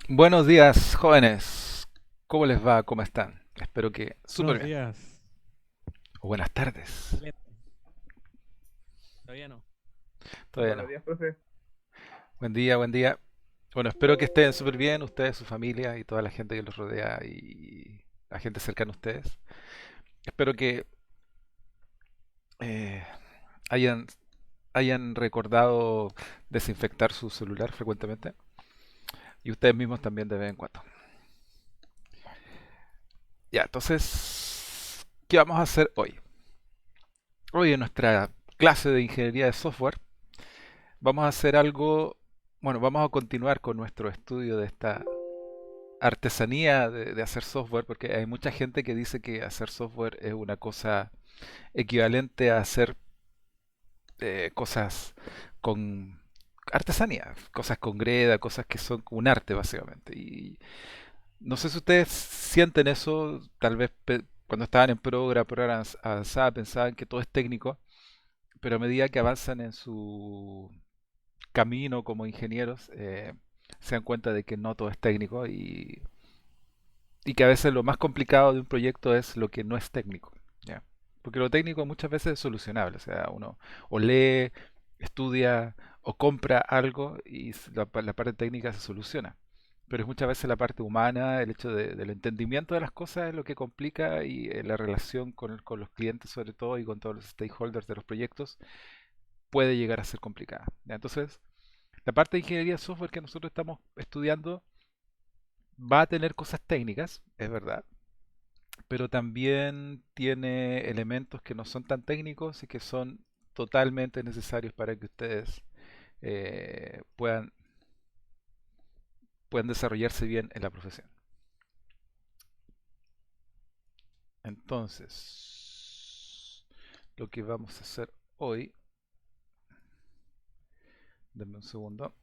Buenos días, jóvenes. ¿Cómo les va? ¿Cómo están? Espero que súper Buenos bien. días. O buenas tardes. Excelente. Todavía no. Todavía Buenos no. días, profe. Buen día, buen día. Bueno, espero que estén súper bien ustedes, su familia y toda la gente que los rodea y la gente cercana a ustedes. Espero que eh, hayan, hayan recordado desinfectar su celular frecuentemente y ustedes mismos también de vez en cuando. Ya, entonces, ¿qué vamos a hacer hoy? Hoy en nuestra clase de ingeniería de software vamos a hacer algo, bueno, vamos a continuar con nuestro estudio de esta artesanía de hacer software, porque hay mucha gente que dice que hacer software es una cosa equivalente a hacer cosas con artesanía, cosas con greda, cosas que son un arte básicamente. Y no sé si ustedes sienten eso, tal vez cuando estaban en programas avanzada pensaban que todo es técnico, pero a medida que avanzan en su camino como ingenieros, se dan cuenta de que no todo es técnico y que a veces lo más complicado de un proyecto es lo que no es técnico, ¿ya? Porque lo técnico muchas veces es solucionable, o sea, uno o lee, estudia o compra algo y la parte técnica se soluciona. Pero es muchas veces la parte humana, el hecho del entendimiento de las cosas es lo que complica y la relación con los clientes sobre todo y con todos los stakeholders de los proyectos puede llegar a ser complicada, ¿ya? Entonces, la parte de ingeniería de software que nosotros estamos estudiando va a tener cosas técnicas, es verdad, pero también tiene elementos que no son tan técnicos y que son totalmente necesarios para que ustedes puedan desarrollarse bien en la profesión. Entonces, lo que vamos a hacer hoy, denme un segundo.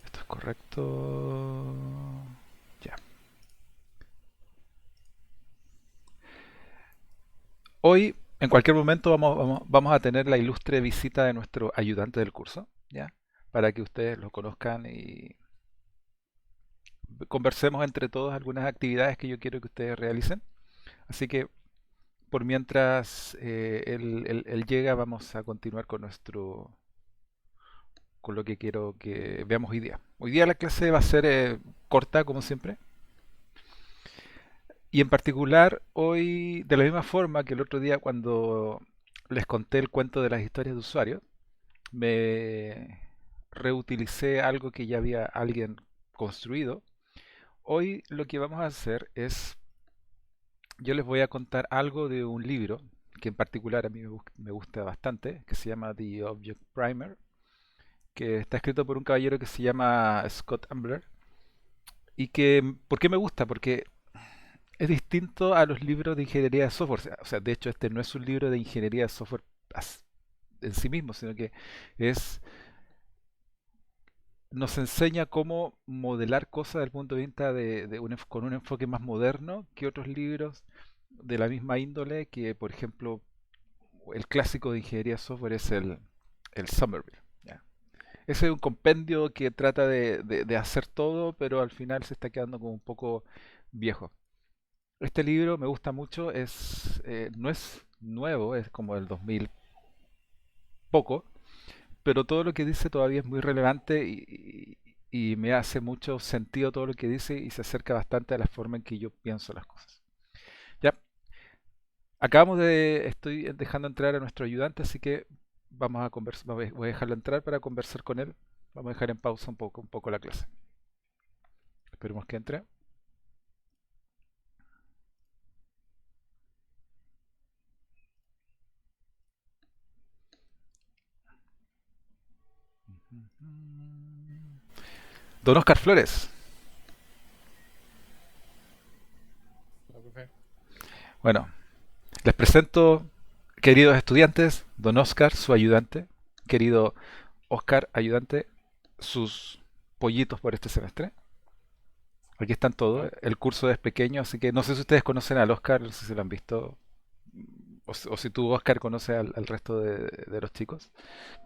Esto es correcto. Ya. Hoy, en cualquier momento, vamos a tener la ilustre visita de nuestro ayudante del curso, ¿ya? Para que ustedes lo conozcan y conversemos entre todos algunas actividades que yo quiero que ustedes realicen. Así que, por mientras él llega, vamos a continuar con lo que quiero que veamos hoy día. Hoy día la clase va a ser corta, como siempre, y en particular hoy, de la misma forma que el otro día cuando les conté el cuento de las historias de usuarios, me reutilicé algo que ya había alguien construido. Hoy lo que vamos a hacer es, yo les voy a contar algo de un libro que en particular a mí me gusta bastante, que se llama The Object Primer, que está escrito por un caballero que se llama Scott Ambler. Y que, ¿por qué me gusta? Porque es distinto a los libros de ingeniería de software. O sea, de hecho, este no es un libro de ingeniería de software en sí mismo, sino que es nos enseña cómo modelar cosas desde el punto de vista con un enfoque más moderno que otros libros de la misma índole, que por ejemplo el clásico de ingeniería de software es el Somerville, ¿ya? Ese es un compendio que trata de hacer todo, pero al final se está quedando como un poco viejo. Este libro me gusta mucho, no es nuevo, es como del 2000 poco, pero todo lo que dice todavía es muy relevante y me hace mucho sentido todo lo que dice y se acerca bastante a la forma en que yo pienso las cosas. Ya, estoy dejando entrar a nuestro ayudante, así que vamos a conversar, voy a dejarlo entrar para conversar con él. Vamos a dejar en pausa un poco la clase. Esperemos que entre. Don Oscar Flores. Hola, profe. Bueno, les presento, queridos estudiantes, don Oscar, su ayudante. Querido Oscar, ayudante, sus pollitos por este semestre. Aquí están todos. Hola. El curso es pequeño, así que no sé si ustedes conocen al Oscar, no sé si lo han visto, o si tú, Oscar, conoces al resto de los chicos.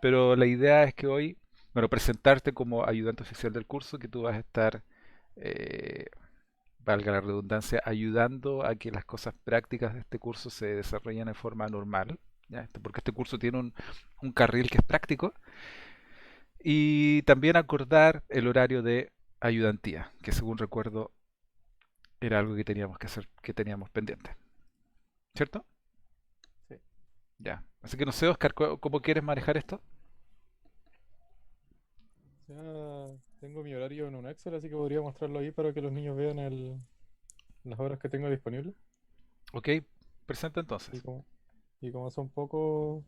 Pero la idea es que hoy Bueno, presentarte como ayudante oficial del curso, que tú vas a estar, eh, valga la redundancia, ayudando a que las cosas prácticas de este curso se desarrollen de forma normal, ¿ya? Porque este curso tiene un carril que es práctico, y también acordar el horario de ayudantía, que según recuerdo era algo que teníamos que hacer, que teníamos pendiente, ¿cierto? Sí. Ya. Así que no sé, Oscar, ¿cómo quieres manejar esto? Ya tengo mi horario en un Excel, así que podría mostrarlo ahí para que los niños vean las horas que tengo disponibles. Ok, presenta Y entonces. como, y como son pocos,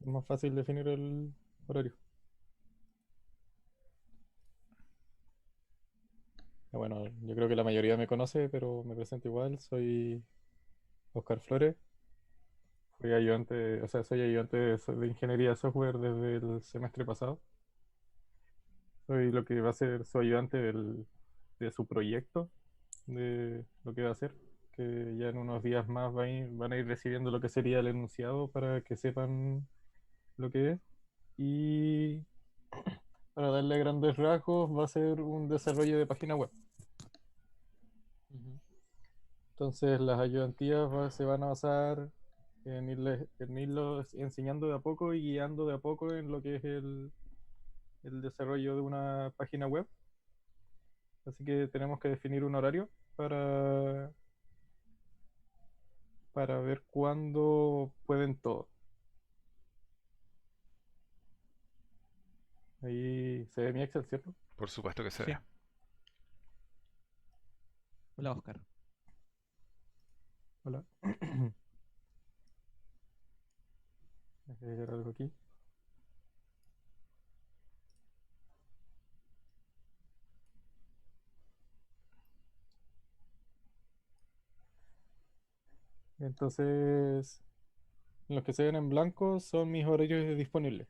es más fácil definir el horario. Bueno, yo creo que la mayoría me conoce, pero me presento igual. Soy Oscar Flores. Fui ayudante, o sea, soy ayudante de ingeniería de software desde el semestre pasado. Soy lo que va a ser su ayudante de su proyecto, de lo que va a hacer, que ya en unos días más van a ir recibiendo lo que sería el enunciado para que sepan lo que es. Y para darle grandes rasgos, va a ser un desarrollo de página web. Ujú. Entonces, las ayudantías se van a basar en irlos enseñando de a poco y guiando de a poco en lo que es el desarrollo de una página web. Así que tenemos que definir un horario para ver cuándo pueden todos. Ahí se ve mi Excel, ¿cierto? Por supuesto que se ve. Sí. Hola, Oscar. Hola. Déjame ver algo aquí. Entonces, los que se ven en blanco son mis horarios disponibles.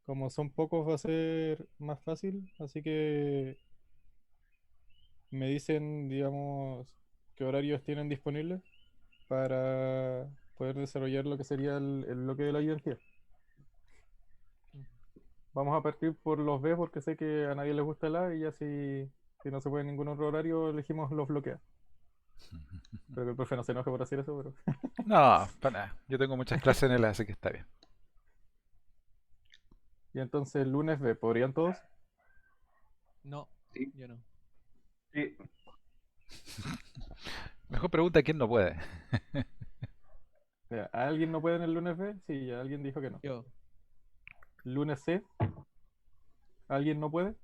Como son pocos va a ser más fácil, así que me dicen, digamos, qué horarios tienen disponibles para poder desarrollar lo que sería el bloque de la identidad. Ujú. Vamos a partir por los B porque sé que a nadie les gusta el A y ya si no se puede en ningún otro horario, elegimos los bloqueados. Espero que el profe no se enoje por hacer eso, pero... No, para nada. Yo tengo muchas clases en el así que está bien. Y entonces el lunes B, ¿podrían todos? No, Sí, yo no. sí, Mejor pregunta quién no puede. O sea, ¿alguien no puede en el lunes B? Sí, ya alguien dijo que no. Yo. Lunes C, ¿alguien no puede?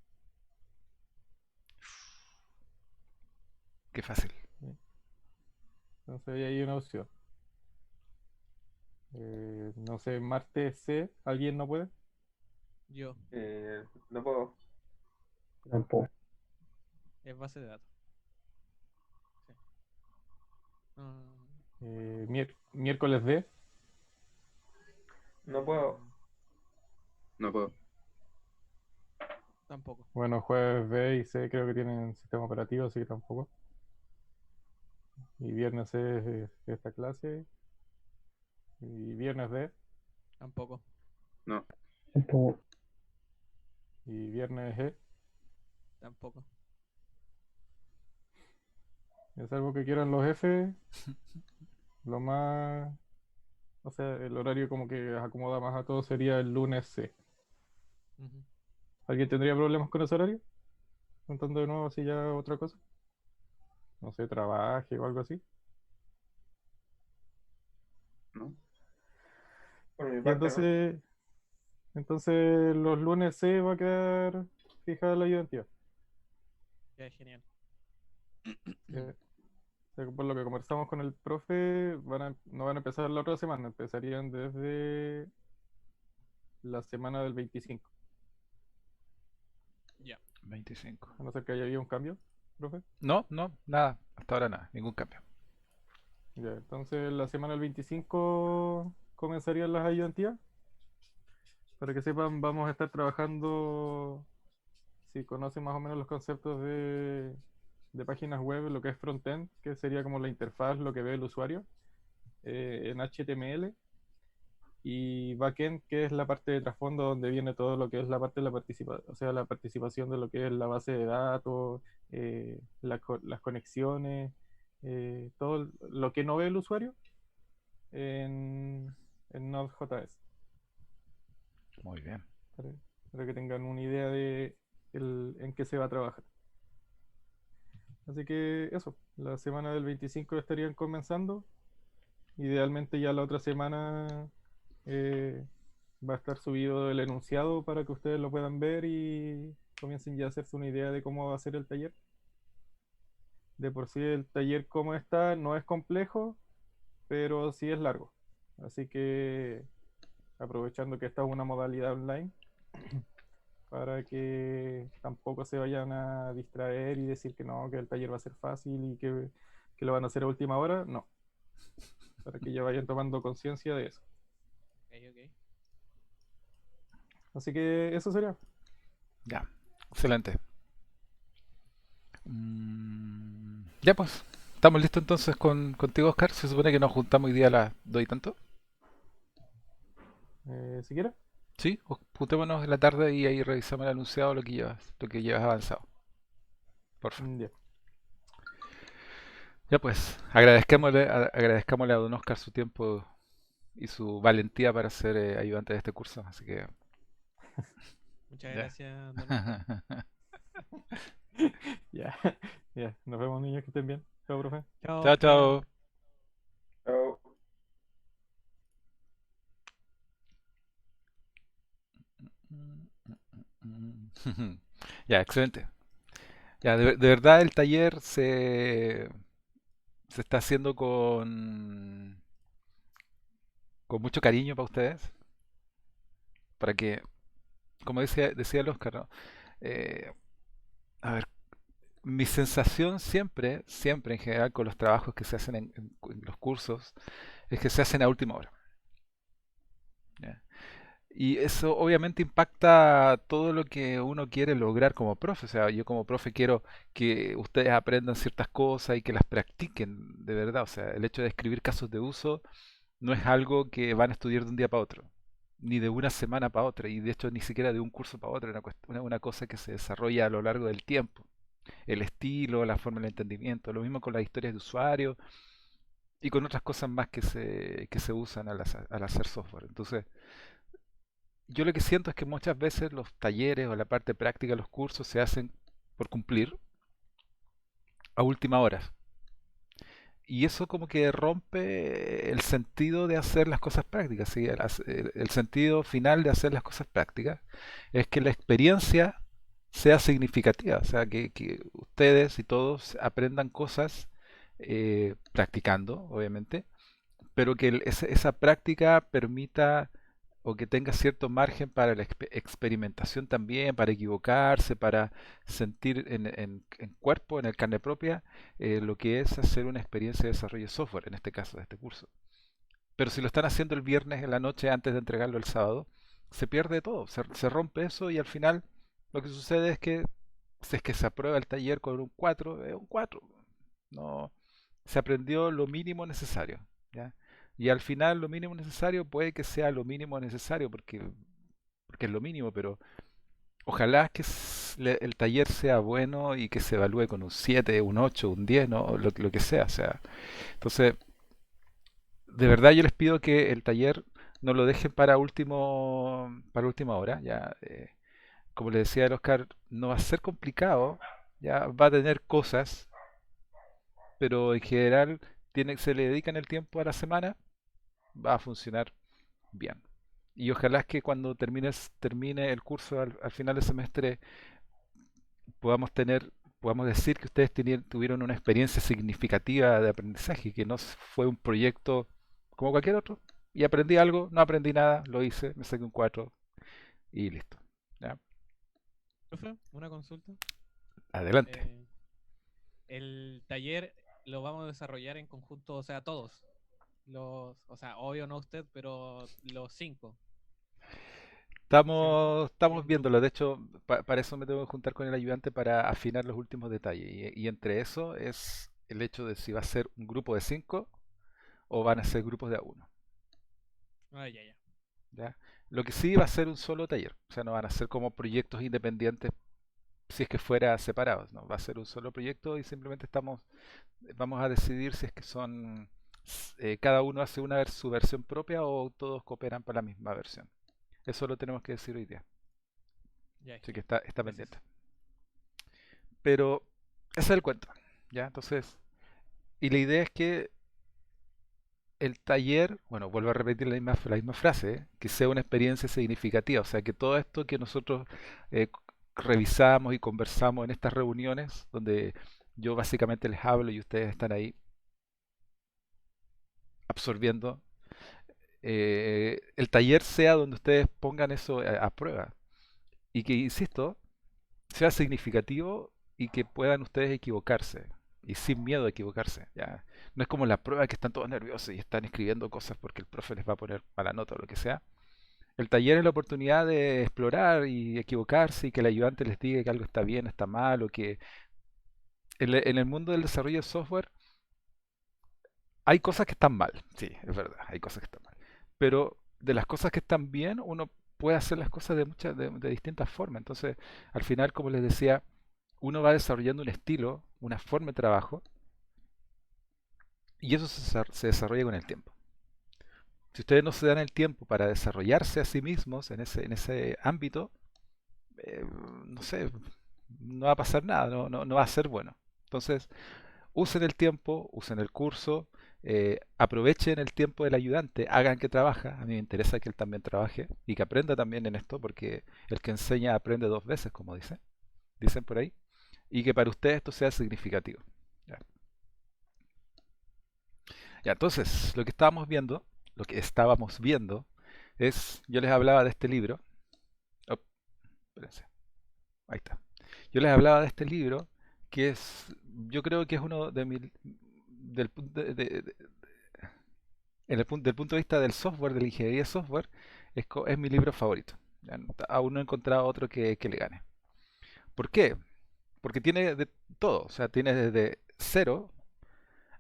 Qué fácil. Bien. Entonces ahí hay una opción. No sé, martes C, ¿alguien no puede? Yo. no puedo. Tampoco. Es base de datos. Sí. Mm, Miércoles D, No puedo. No puedo. tampoco. bueno, jueves B y C creo que tienen sistema operativo, así que tampoco. Y viernes C es esta clase. Y viernes D. Tampoco. No. Tampoco. Y viernes E. Tampoco. Es algo que quieran los F, lo más, o sea, el horario como que acomoda más a todos sería el lunes C. Ujú. ¿Alguien tendría problemas con ese horario? Contando de nuevo así ya otra cosa. No sé, trabaje o algo así. No. Por mi Y parte, ¿no? entonces los lunes C va a quedar fijada la identidad. Ya es genial. O sea, por lo que conversamos con el profe, no van a empezar la otra semana, empezarían desde la semana del 25. Ya. 25. A no ser que haya habido un cambio, profe. No, no, nada. Hasta ahora nada. Ningún cambio. Ya, entonces la semana del 25 comenzarían las ayudantías. Para que sepan, vamos a estar trabajando, si conocen más o menos los conceptos de páginas web, lo que es frontend, que sería como la interfaz, lo que ve el usuario, en HTML. y backend, que es la parte de trasfondo donde viene todo lo que es la parte de la participación, o sea, la participación de lo que es la base de datos, las conexiones, todo lo que no ve el usuario en, en Node.js, Muy bien. para, para que tengan una idea de en qué se va a trabajar. Así que eso, la semana del 25 estarían comenzando. Idealmente ya la otra semana eh, va a estar subido el enunciado para que ustedes lo puedan ver y comiencen ya a hacerse una idea de cómo va a ser el taller. De por sí el taller como está no es complejo, pero sí es largo. Así que aprovechando que esta es una modalidad online, para que tampoco se vayan a distraer y decir que no, que el taller va a ser fácil y que lo van a hacer a última hora, no, para que ya vayan tomando conciencia de eso. Ok, ok. Así que eso sería. Ya, excelente. Ya pues, estamos listos entonces contigo, Oscar. Se supone que nos juntamos hoy día a las 2 y tanto. Si quieres. Sí, juntémonos en la tarde y ahí revisamos el anunciado, lo que llevas avanzado. Porfa. Ya. Ya pues, agradezcámosle a don Oscar su tiempo y su valentía para ser ayudante de este curso. Así que, Muchas ya. gracias, don Oscar. Ya, ya. Nos vemos, niños, que estén bien. Chao, profe. Chao, Chao, que esté bien. chao. Chao. Ya, excelente. Ya, de verdad el taller se está haciendo con mucho cariño para ustedes, para que, como decía el Oscar, ¿no? Eh, a ver, mi sensación siempre, siempre en general con los trabajos que se hacen en los cursos, es que se hacen a última hora. ¿Ya? Y eso obviamente impacta todo lo que uno quiere lograr como profe. O sea, yo como profe quiero que ustedes aprendan ciertas cosas y que las practiquen de verdad. O sea, el hecho de escribir casos de uso no es algo que van a estudiar de un día para otro, ni de una semana para otra, y de hecho ni siquiera de un curso para otro, es una cosa que se desarrolla a lo largo del tiempo. El estilo, la forma del entendimiento, lo mismo con las historias de usuario y con otras cosas más que se usan al hacer software. Entonces, yo lo que siento es que muchas veces los talleres o la parte práctica de los cursos se hacen por cumplir a última hora. Y eso como que rompe el sentido de hacer las cosas prácticas. ¿Sí? El sentido final de hacer las cosas prácticas es que la experiencia sea significativa, o sea, que ustedes y todos aprendan cosas practicando, obviamente, pero que esa práctica permita o que tenga cierto margen para la experimentación también, para equivocarse, para sentir en cuerpo, en el carne propia, lo que es hacer una experiencia de desarrollo de software, en este caso de este curso. Pero si lo están haciendo el viernes en la noche antes de entregarlo el sábado, se pierde todo, se rompe eso y al final lo que sucede es que si es que se aprueba el taller con un 4 es un 4. No, se aprendió lo mínimo necesario, ¿ya? Y al final lo mínimo necesario puede que sea lo mínimo necesario porque es lo mínimo, pero ojalá que el taller sea bueno y que se evalúe con un 7 un 8 un 10 ¿no? Lo que sea, o sea. Entonces, de verdad yo les pido que el taller no lo dejen para última hora, ya. Como le decía el Oscar, no va a ser complicado, ya va a tener cosas, pero en general se le dedican el tiempo a la semana, va a funcionar bien. Y ojalá es que cuando termine el curso al final del semestre podamos decir que ustedes tuvieron una experiencia significativa de aprendizaje, que no fue un proyecto como cualquier otro. Y aprendí algo, no aprendí nada, lo hice, me saqué un 4 y listo. ¿Ya? Profe, una consulta. Adelante. El taller lo vamos a desarrollar en conjunto, o sea, todos. O sea, obvio no usted, pero los cinco, ¿cierto? Estamos En viéndolo. grupo. De hecho, para eso me tengo que juntar con el ayudante para afinar los últimos detalles. Y entre eso es el hecho de si va a ser un grupo de 5 o van a ser grupos de a uno. Ah, ya, ya. ¿ya? Lo que sí va a ser un solo taller, o sea, no van a ser como proyectos independientes si es que fuera separados, ¿no? Va a ser un solo proyecto y simplemente vamos a decidir si es que cada uno hace su versión propia o todos cooperan para la misma versión. Eso lo tenemos que decir hoy día, Ya, así que está gracias. pendiente. Pero ese es el cuento, ¿ya? Entonces, y la idea es que el taller, bueno, vuelvo a repetir la misma frase, que sea una experiencia significativa, o sea, que todo esto que nosotros revisamos y conversamos en estas reuniones, donde yo básicamente les hablo y ustedes están ahí absorbiendo, el taller sea donde ustedes pongan eso a prueba y que, insisto, sea significativo y que puedan ustedes equivocarse y sin miedo a equivocarse. ¿Ya? No es como la prueba que están todos nerviosos y están escribiendo cosas porque el profe les va a poner mala nota o lo que sea. El taller es la oportunidad de explorar y equivocarse y que el ayudante les diga que algo está bien, está mal o que en el mundo del desarrollo de software hay cosas que están mal. Sí, es verdad, hay cosas que están mal. Pero de las cosas que están bien, uno puede hacer las cosas de distintas formas. Entonces, al final, como les decía, uno va desarrollando un estilo, una forma de trabajo, y eso se desarrolla con el tiempo. Si ustedes no se dan el tiempo para desarrollarse a sí mismos en ese ámbito, eh, no sé, no va a pasar nada, no va a ser bueno. Entonces, usen el tiempo, usen el curso, aprovechen el tiempo del ayudante, hagan que trabaja. A mí me interesa que él también trabaje y que aprenda también en esto, porque el que enseña aprende dos veces, como dicen por ahí, y que para ustedes esto sea significativo. Ya. Ya, entonces, lo que estábamos viendo yo les hablaba de este libro. Oh, espérense, ahí está. Yo les hablaba de este libro yo creo que es uno del, pu- de- del punto de vista del software, de la ingeniería de software, es mi libro favorito. Ya, aún no he encontrado otro que le gane. ¿Por qué? Porque tiene de todo, o sea, tiene desde cero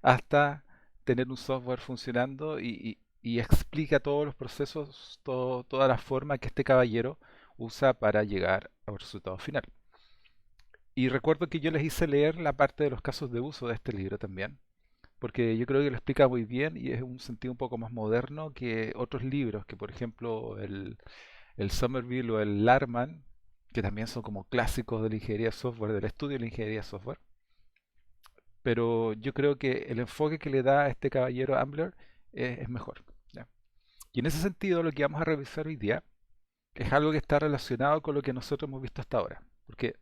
hasta tener un software funcionando y explica todos los procesos, toda la forma que este caballero usa para llegar a un resultado final. Y recuerdo que yo les hice leer la parte de los casos de uso de este libro también, porque yo creo que lo explica muy bien y es un sentido un poco más moderno que otros libros, que por ejemplo el Somerville o el Larman, que también son como clásicos de la ingeniería de software, del estudio de la ingeniería de software. Pero yo creo que el enfoque que le da a este caballero Ambler es mejor. ¿Ya? Y en ese sentido, lo que vamos a revisar hoy día es algo que está relacionado con lo que nosotros hemos visto hasta ahora. Porque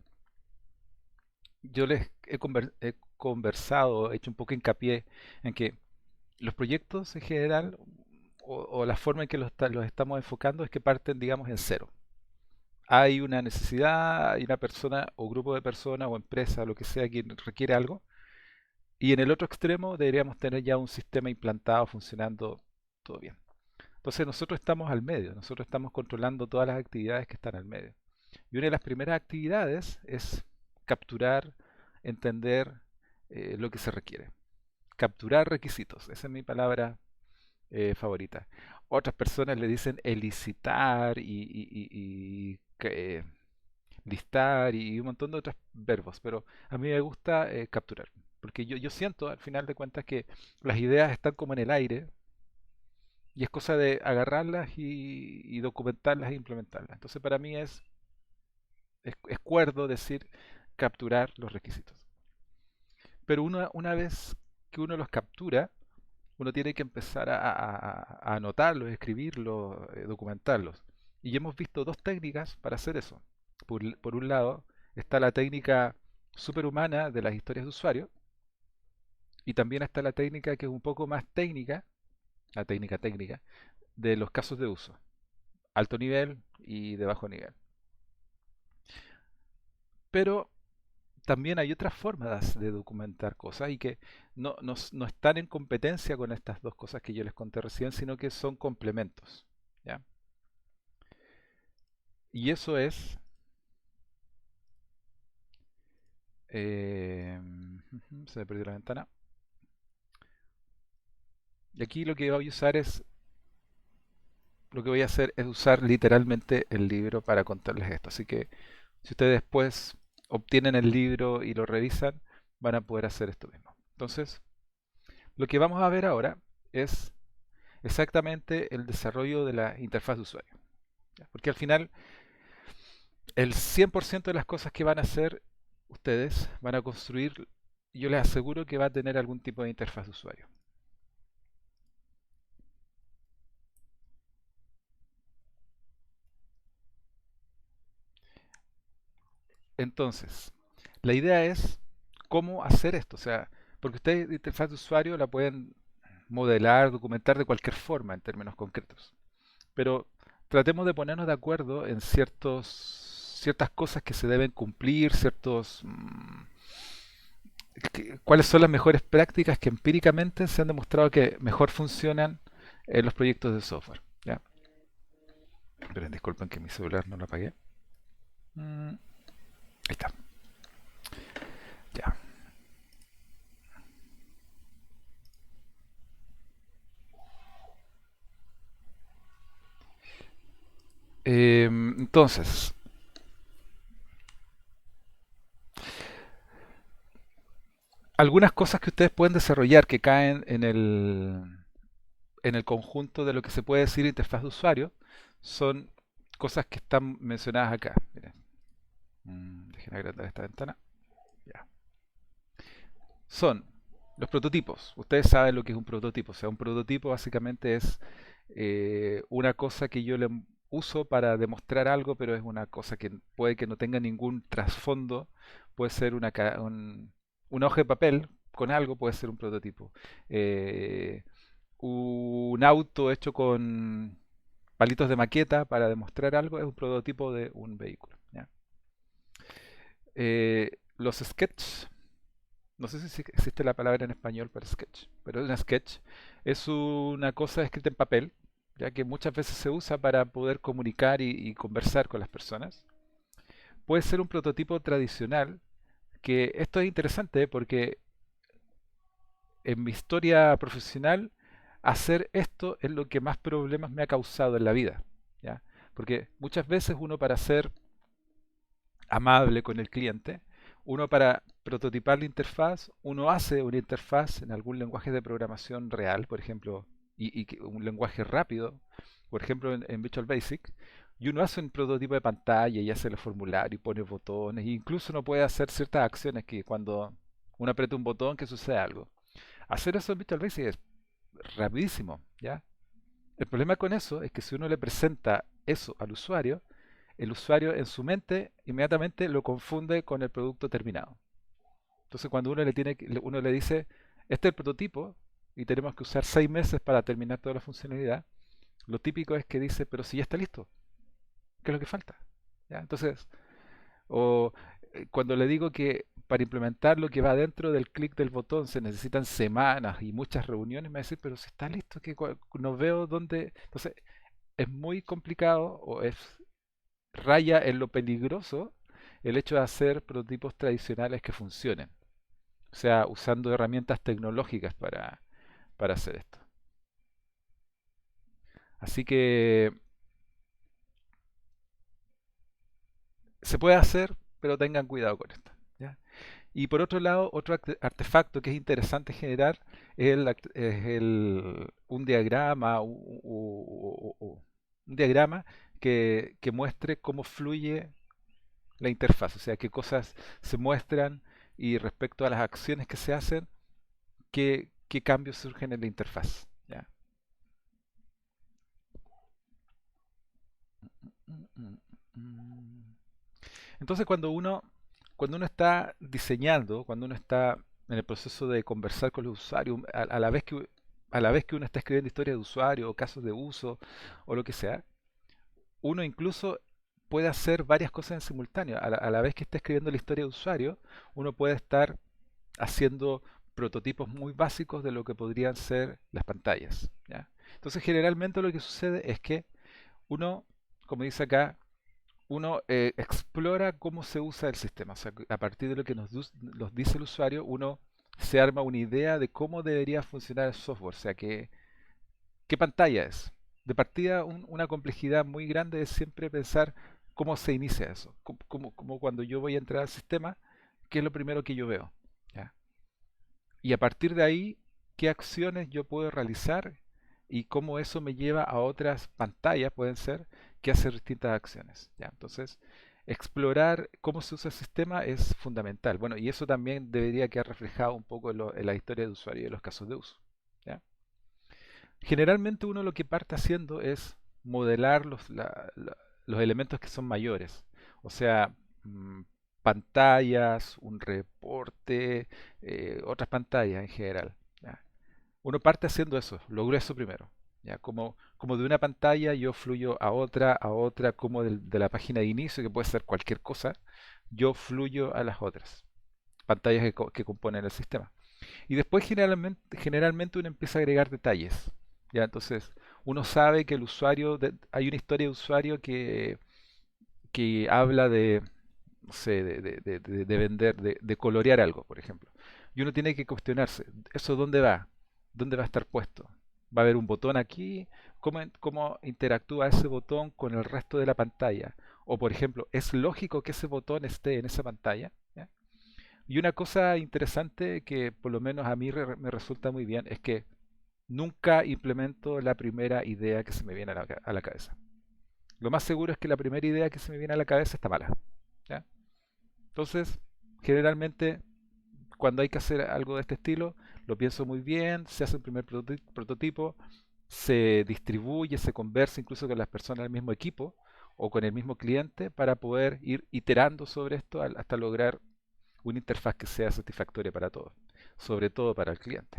yo les he conversado, he hecho un poco hincapié en que los proyectos en general, o la forma en que los estamos enfocando, es que parten, digamos, en cero. Hay una necesidad, hay una persona o grupo de personas o empresa, lo que sea, que requiere algo. Y en el otro extremo deberíamos tener ya un sistema implantado funcionando todo bien. Entonces nosotros estamos al medio, nosotros estamos controlando todas las actividades que están al medio. Y una de las primeras actividades es capturar, entender lo que se requiere. Capturar requisitos, esa es mi palabra favorita. Otras personas le dicen elicitar y listar y un montón de otros verbos, pero a mí me gusta capturar, porque yo siento al final de cuentas que las ideas están como en el aire y es cosa de agarrarlas y documentarlas e implementarlas. Entonces para mí es cuerdo decir capturar los requisitos. Pero una vez que uno los captura, uno tiene que empezar a anotarlos, escribirlos, documentarlos. Y hemos visto dos técnicas para hacer eso. Por un lado, está la técnica superhumana de las historias de usuario, y también está la técnica que es un poco más técnica, la técnica, de los casos de uso, alto nivel y de bajo nivel. Pero también hay otras formas de documentar cosas y que no están en competencia con estas dos cosas que yo les conté recién, sino que son complementos. ¿Ya? Y eso es, eh, se me perdió la ventana. Y aquí lo que voy a usar es lo que voy a hacer es usar literalmente el libro para contarles esto. Así que si ustedes después obtienen el libro y lo revisan, van a poder hacer esto mismo. Entonces, lo que vamos a ver ahora es exactamente el desarrollo de la interfaz de usuario. ¿Ya? Porque al final, el 100% de las cosas que van a hacer ustedes van a construir, yo les aseguro que va a tener algún tipo de interfaz de usuario. Entonces, la idea es cómo hacer esto. O sea, porque ustedes la interfaz de usuario la pueden modelar, documentar de cualquier forma en términos concretos. Pero tratemos de ponernos de acuerdo en ciertas cosas que se deben cumplir, cuáles son las mejores prácticas que empíricamente se han demostrado que mejor funcionan en los proyectos de software. ¿Ya? Esperen, disculpen que mi celular no lo apagué. Ahí está. Ya. Entonces, algunas cosas que ustedes pueden desarrollar que caen en el conjunto de lo que se puede decir interfaz de usuario son cosas que están mencionadas acá. Miren. Dejen agrandar esta ventana. Ya. Son los prototipos. Ustedes saben lo que es un prototipo. O sea, un prototipo básicamente es una cosa que yo le uso para demostrar algo, pero es una cosa que puede que no tenga ningún trasfondo. Puede ser una hoja de papel con algo, puede ser un prototipo. Un auto hecho con palitos de maqueta para demostrar algo es un prototipo de un vehículo. ¿Ya? Los sketches, no sé si existe la palabra en español para sketch, pero un sketch es una cosa escrita en papel, ya que muchas veces se usa para poder comunicar y conversar con las personas. Puede ser un prototipo tradicional, que esto es interesante porque en mi historia profesional hacer esto es lo que más problemas me ha causado en la vida, ¿ya? Porque muchas veces uno para ser amable con el cliente, uno para prototipar la interfaz, uno hace una interfaz en algún lenguaje de programación real, por ejemplo, un lenguaje rápido, por ejemplo en Visual Basic, y uno hace un prototipo de pantalla y hace el formulario y pone botones, e incluso uno puede hacer ciertas acciones que cuando uno aprieta un botón que sucede algo. Hacer eso en Visual Basic es rapidísimo, ¿ya? El problema con eso es que si uno le presenta eso al usuario, el usuario en su mente inmediatamente lo confunde con el producto terminado. Entonces cuando uno le dice, este es el prototipo y tenemos que usar 6 meses para terminar toda la funcionalidad, lo típico es que dice, pero si ya está listo, ¿qué es lo que falta? ¿Ya? Entonces, o cuando le digo que para implementar lo que va dentro del clic del botón se necesitan semanas y muchas reuniones, me va a decir, pero si está listo, no veo dónde. Entonces, es muy complicado o es raya en lo peligroso el hecho de hacer prototipos tradicionales que funcionen. O sea, usando herramientas tecnológicas para hacer esto. Así que se puede hacer, pero tengan cuidado con esto. ¿Ya? Y por otro lado, otro artefacto que es interesante generar es un diagrama, un diagrama que muestre cómo fluye la interfaz, o sea, qué cosas se muestran y respecto a las acciones que se hacen, qué cambios surgen en la interfaz. ¿Ya? Entonces, cuando uno está diseñando, cuando uno está en el proceso de conversar con los usuarios, a la vez que uno está escribiendo historias de usuario o casos de uso o lo que sea, uno incluso puede hacer varias cosas en simultáneo. A la vez que está escribiendo la historia de usuario, uno puede estar haciendo prototipos muy básicos de lo que podrían ser las pantallas. ¿Ya? Entonces, generalmente lo que sucede es que uno, como dice acá, uno explora cómo se usa el sistema. O sea, a partir de lo que nos dice el usuario, uno se arma una idea de cómo debería funcionar el software. O sea, qué pantalla es. De partida, una complejidad muy grande es siempre pensar cómo se inicia eso. Como cuando yo voy a entrar al sistema, ¿qué es lo primero que yo veo? ¿Ya? Y a partir de ahí, ¿qué acciones yo puedo realizar y cómo eso me lleva a otras pantallas, pueden ser, que hacer distintas acciones? ¿Ya? Entonces, explorar cómo se usa el sistema es fundamental. Bueno, y eso también debería quedar reflejado un poco en la historia de usuario y en los casos de uso. ¿Ya? Generalmente uno lo que parte haciendo es modelar los elementos que son mayores. O sea, mm, pantallas, un reporte, otras pantallas en general. ¿Ya? Uno parte haciendo eso, lo grueso primero. ¿Ya? Como de una pantalla yo fluyo a otra, como de la página de inicio, que puede ser cualquier cosa, yo fluyo a las otras pantallas que componen el sistema. Y después generalmente uno empieza a agregar detalles. ¿Ya? Entonces, uno sabe que el usuario, hay una historia de usuario que habla de, no sé, de vender, de colorear algo, por ejemplo. Y uno tiene que cuestionarse, ¿eso dónde va? ¿Dónde va a estar puesto? ¿Va a haber un botón aquí? ¿Cómo interactúa ese botón con el resto de la pantalla? O, por ejemplo, ¿es lógico que ese botón esté en esa pantalla? ¿Ya? Y una cosa interesante que por lo menos a mí me resulta muy bien es que nunca implemento la primera idea que se me viene a la cabeza. Lo más seguro es que la primera idea que se me viene a la cabeza está mala. ¿Ya? Entonces, generalmente, cuando hay que hacer algo de este estilo, lo pienso muy bien, se hace un primer prototipo, se distribuye, se conversa incluso con las personas del mismo equipo o con el mismo cliente para poder ir iterando sobre esto hasta lograr una interfaz que sea satisfactoria para todos, sobre todo para el cliente,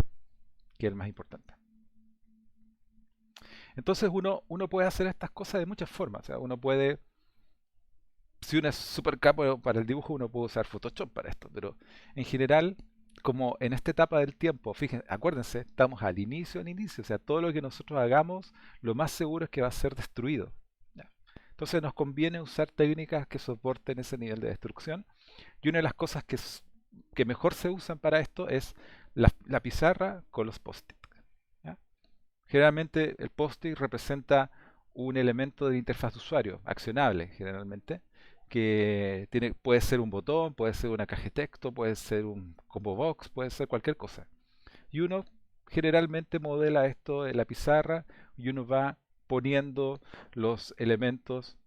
que es el más importante. Entonces uno puede hacer estas cosas de muchas formas. O sea, uno puede, si uno es súper capo para el dibujo, uno puede usar Photoshop para esto, pero en general, como en esta etapa del tiempo, fíjense, acuérdense, estamos al inicio, o sea, todo lo que nosotros hagamos, lo más seguro es que va a ser destruido. ¿Ya? Entonces nos conviene usar técnicas que soporten ese nivel de destrucción. Y una de las cosas que mejor se usan para esto es la pizarra con los post-it. ¿Ya? Generalmente el post-it representa un elemento de interfaz de usuario, accionable generalmente, que puede ser un botón, puede ser una caja de texto, puede ser un combo box, puede ser cualquier cosa. Y uno generalmente modela esto en la pizarra y uno va poniendo los elementos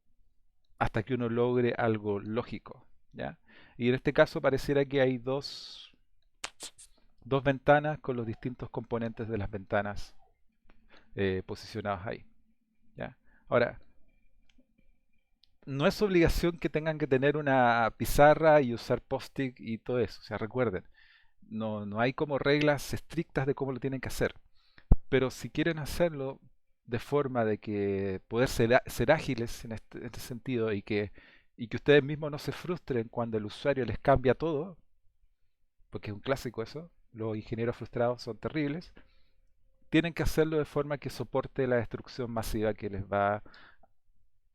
hasta que uno logre algo lógico. ¿Ya? Y en este caso pareciera que hay dos ventanas con los distintos componentes de las ventanas posicionados ahí. ¿Ya? Ahora, no es obligación que tengan que tener una pizarra y usar post-it y todo eso. O sea, recuerden, no hay como reglas estrictas de cómo lo tienen que hacer. Pero si quieren hacerlo de forma de que poder ser ágiles en este sentido y que ustedes mismos no se frustren cuando el usuario les cambia todo, porque es un clásico eso, los ingenieros frustrados son terribles, tienen que hacerlo de forma que soporte la destrucción masiva que les va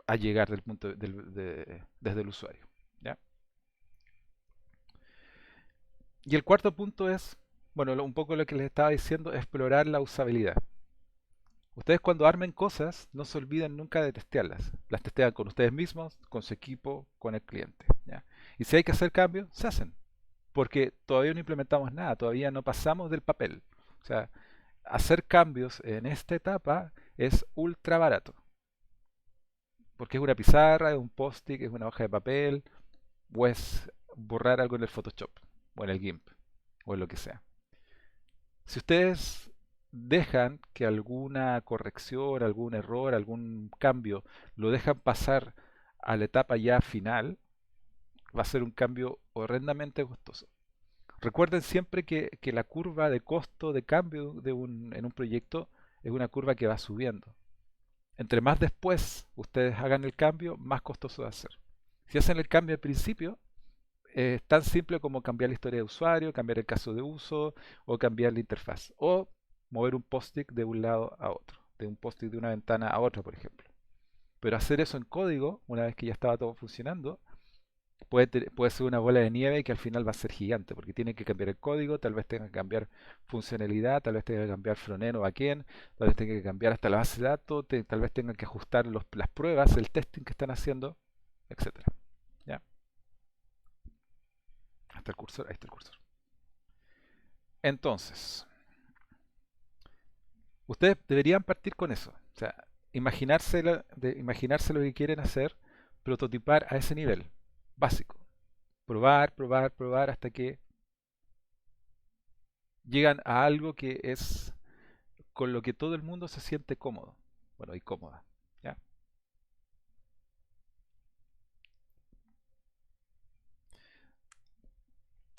a llegar desde el usuario. ¿Ya? Y el cuarto punto es, bueno, un poco lo que les estaba diciendo, explorar la usabilidad. Ustedes cuando armen cosas, no se olviden nunca de testearlas. Las testean con ustedes mismos, con su equipo, con el cliente. ¿Ya? Y si hay que hacer cambios, se hacen. Porque todavía no implementamos nada, todavía no pasamos del papel. O sea, hacer cambios en esta etapa es ultra barato. Porque es una pizarra, es un post-it, es una hoja de papel, o es borrar algo en el Photoshop, o en el GIMP, o en lo que sea. Si ustedes dejan que alguna corrección, algún error, algún cambio, lo dejan pasar a la etapa ya final, va a ser un cambio horrendamente costoso. Recuerden siempre que la curva de costo de cambio en un proyecto es una curva que va subiendo. Entre más después ustedes hagan el cambio, más costoso va a ser. Si hacen el cambio al principio, es tan simple como cambiar la historia de usuario, cambiar el caso de uso o cambiar la interfaz. O mover un post-it de un lado a otro, de un post-it de una ventana a otra, por ejemplo. Pero hacer eso en código, una vez que ya estaba todo funcionando, puede ser una bola de nieve que al final va a ser gigante, porque tiene que cambiar el código, tal vez tenga que cambiar funcionalidad, tal vez tenga que cambiar frontend o backend, tal vez tenga que cambiar hasta la base de datos, tal vez tenga que ajustar las pruebas, el testing que están haciendo, etcétera. ¿Ya? Hasta el cursor, ahí está el cursor. Entonces, ustedes deberían partir con eso. O sea, imaginarse lo que quieren hacer, prototipar a ese nivel básico. Probar, probar, probar hasta que llegan a algo que es con lo que todo el mundo se siente cómodo. Bueno, y cómoda. ¿Ya?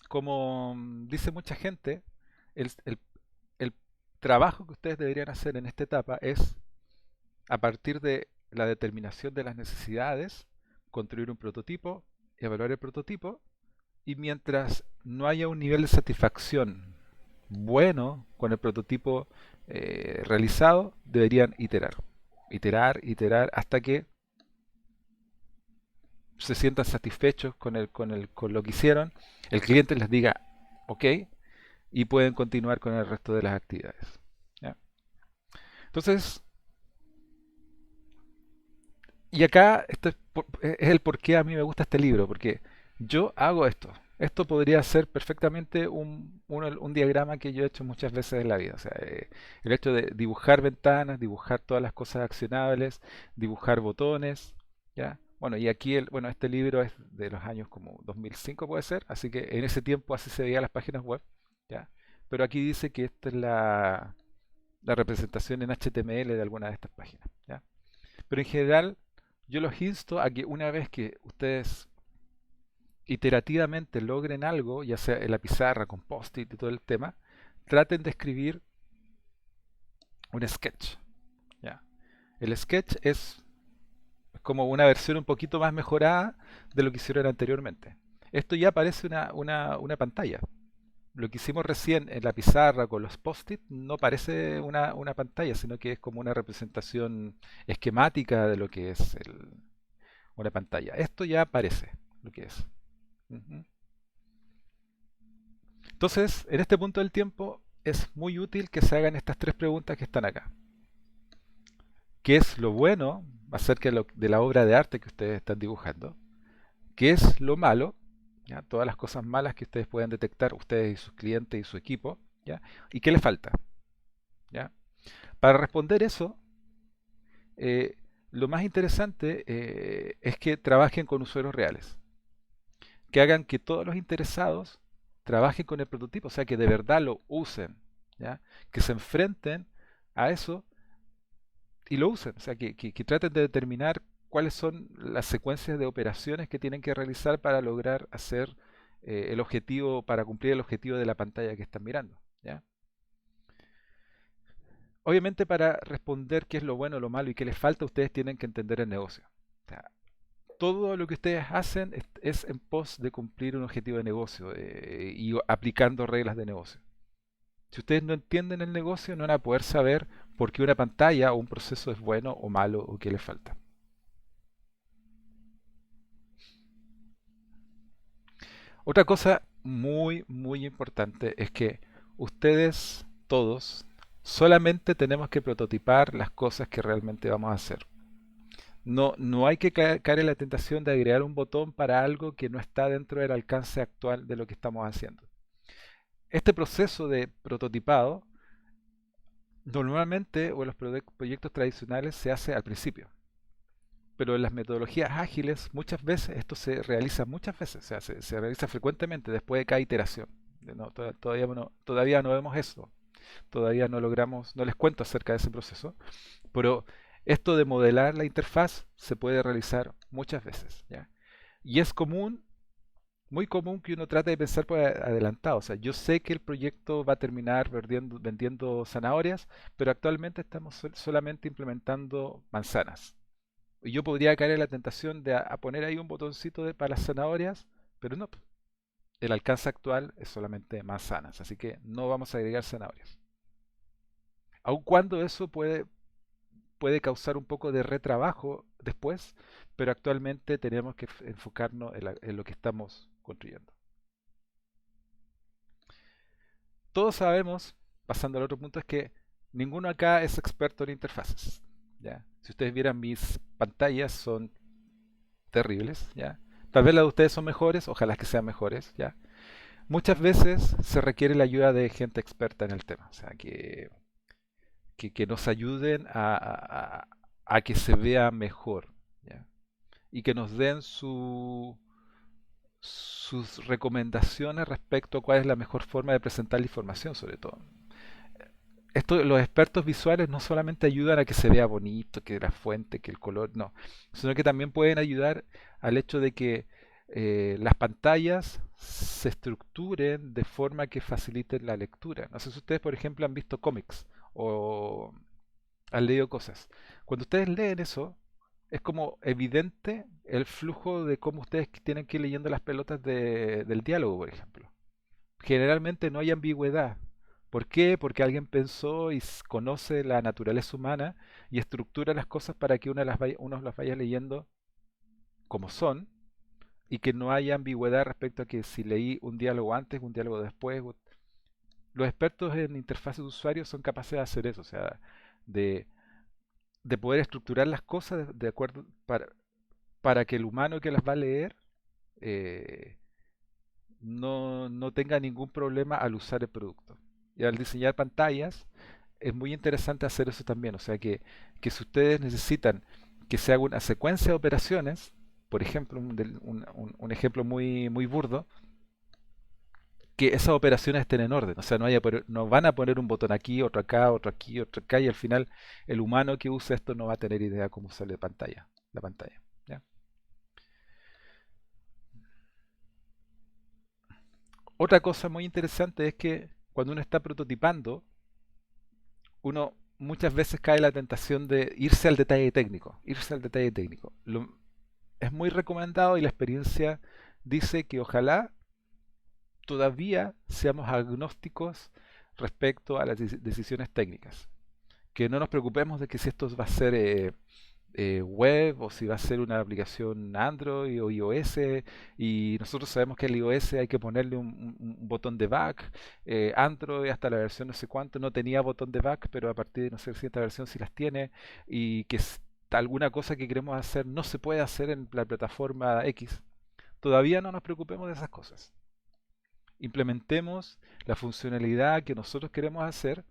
Como dice mucha gente, el trabajo que ustedes deberían hacer en esta etapa es, a partir de la determinación de las necesidades, construir un prototipo, evaluar el prototipo, y mientras no haya un nivel de satisfacción bueno con el prototipo realizado, deberían iterar. Iterar, iterar, hasta que se sientan satisfechos con lo que hicieron, el cliente les diga ok, y pueden continuar con el resto de las actividades. ¿Ya? Entonces, y acá es el por qué a mí me gusta este libro, porque yo hago esto. Esto podría ser perfectamente un diagrama que yo he hecho muchas veces en la vida. O sea, el hecho de dibujar ventanas, dibujar todas las cosas accionables, dibujar botones, ¿ya? Bueno, y aquí, bueno, este libro es de los años como 2005 puede ser, así que en ese tiempo así se veían las páginas web, ¿ya? Pero aquí dice que esta es la representación en HTML de alguna de estas páginas, ¿ya? Pero en general, yo los insto a que una vez que ustedes iterativamente logren algo, ya sea en la pizarra, con post-it y todo el tema, traten de escribir un sketch. ¿Ya? El sketch es como una versión un poquito más mejorada de lo que hicieron anteriormente. Esto ya parece una pantalla. Lo que hicimos recién en la pizarra con los post-it no parece una pantalla, sino que es como una representación esquemática de lo que es una pantalla. Esto ya parece lo que es. Ujú. Entonces, en este punto del tiempo es muy útil que se hagan estas tres preguntas que están acá. ¿Qué es lo bueno acerca de la obra de arte que ustedes están dibujando? ¿Qué es lo malo? ¿Ya? Todas las cosas malas que ustedes pueden detectar, ustedes y sus clientes y su equipo. ¿Ya? ¿Y qué les falta? ¿Ya? Para responder eso, eh, lo más interesante es que trabajen con usuarios reales. Que hagan que todos los interesados trabajen con el prototipo, o sea, que de verdad lo usen, ¿ya? Que se enfrenten a eso y lo usen, o sea, que traten de determinar cuáles son las secuencias de operaciones que tienen que realizar para lograr hacer el objetivo, para cumplir el objetivo de la pantalla que están mirando, ¿ya? Obviamente para responder qué es lo bueno, lo malo y qué les falta, ustedes tienen que entender el negocio. O sea, todo lo que ustedes hacen es en pos de cumplir un objetivo de negocio y aplicando reglas de negocio. Si ustedes no entienden el negocio, no van a poder saber por qué una pantalla o un proceso es bueno o malo o qué le falta. Otra cosa muy, muy importante es que ustedes todos solamente tenemos que prototipar las cosas que realmente vamos a hacer. No hay que caer en la tentación de agregar un botón para algo que no está dentro del alcance actual de lo que estamos haciendo. Este proceso de prototipado normalmente o en los proyectos tradicionales se hace al principio, pero en las metodologías ágiles muchas veces esto se realiza muchas veces, o sea, se realiza frecuentemente después de cada iteración. Todavía no vemos eso, todavía no logramos, no les cuento acerca de ese proceso, pero esto de modelar la interfaz se puede realizar muchas veces, ¿ya? Y es común, muy común que uno trate de pensar por adelantado. O sea, yo sé que el proyecto va a terminar vendiendo zanahorias, pero actualmente estamos solamente implementando manzanas. Y yo podría caer en la tentación de a poner ahí un botoncito para las zanahorias, pero no. El alcance actual es solamente manzanas, así que no vamos a agregar zanahorias. Aun cuando eso puede causar un poco de retrabajo después, pero actualmente tenemos que enfocarnos en lo que estamos construyendo. Todos sabemos, pasando al otro punto, es que ninguno acá es experto en interfaces. ¿Ya? Si ustedes vieran mis pantallas, son terribles. ¿Ya? Tal vez las de ustedes son mejores, ojalá que sean mejores. ¿Ya? Muchas veces se requiere la ayuda de gente experta en el tema, o sea, que nos ayuden a que se vea mejor, ¿ya? Y que nos den sus recomendaciones respecto a cuál es la mejor forma de presentar la información, sobre todo. Los expertos visuales no solamente ayudan a que se vea bonito, que la fuente, que el color, no, sino que también pueden ayudar al hecho de que las pantallas se estructuren de forma que faciliten la lectura. No sé si ustedes, por ejemplo, han visto cómics o han leído cosas. Cuando ustedes leen eso, es como evidente el flujo de cómo ustedes tienen que ir leyendo las pelotas del diálogo, por ejemplo. Generalmente no hay ambigüedad. ¿Por qué? Porque alguien pensó y conoce la naturaleza humana y estructura las cosas para que uno las vaya leyendo como son y que no haya ambigüedad respecto a que si leí un diálogo antes, un diálogo después. Los expertos en interfaces de usuario son capaces de hacer eso, o sea, de, de poder estructurar las cosas de acuerdo para que el humano que las va a leer eh, no tenga ningún problema al usar el producto. Y al diseñar pantallas es muy interesante hacer eso también. O sea que si ustedes necesitan que se haga una secuencia de operaciones, por ejemplo, un ejemplo muy burdo, que esas operaciones estén en orden. O sea, no van a poner un botón aquí, otro acá, otro aquí, otro acá, y al final el humano que usa esto no va a tener idea cómo sale la pantalla. ¿Ya? Otra cosa muy interesante es que cuando uno está prototipando, uno muchas veces cae en la tentación de irse al detalle técnico, irse al detalle técnico. Es muy recomendado y la experiencia dice que ojalá todavía seamos agnósticos respecto a las decisiones técnicas. Que no nos preocupemos de que si esto va a ser web o si va a ser una aplicación Android o iOS y nosotros sabemos que el iOS hay que ponerle un botón de back. Android hasta la versión no sé cuánto no tenía botón de back, pero a partir de no sé si esta versión sí las tiene y que alguna cosa que queremos hacer no se puede hacer en la plataforma X. Todavía no nos preocupemos de esas cosas. Implementemos la funcionalidad que nosotros queremos hacer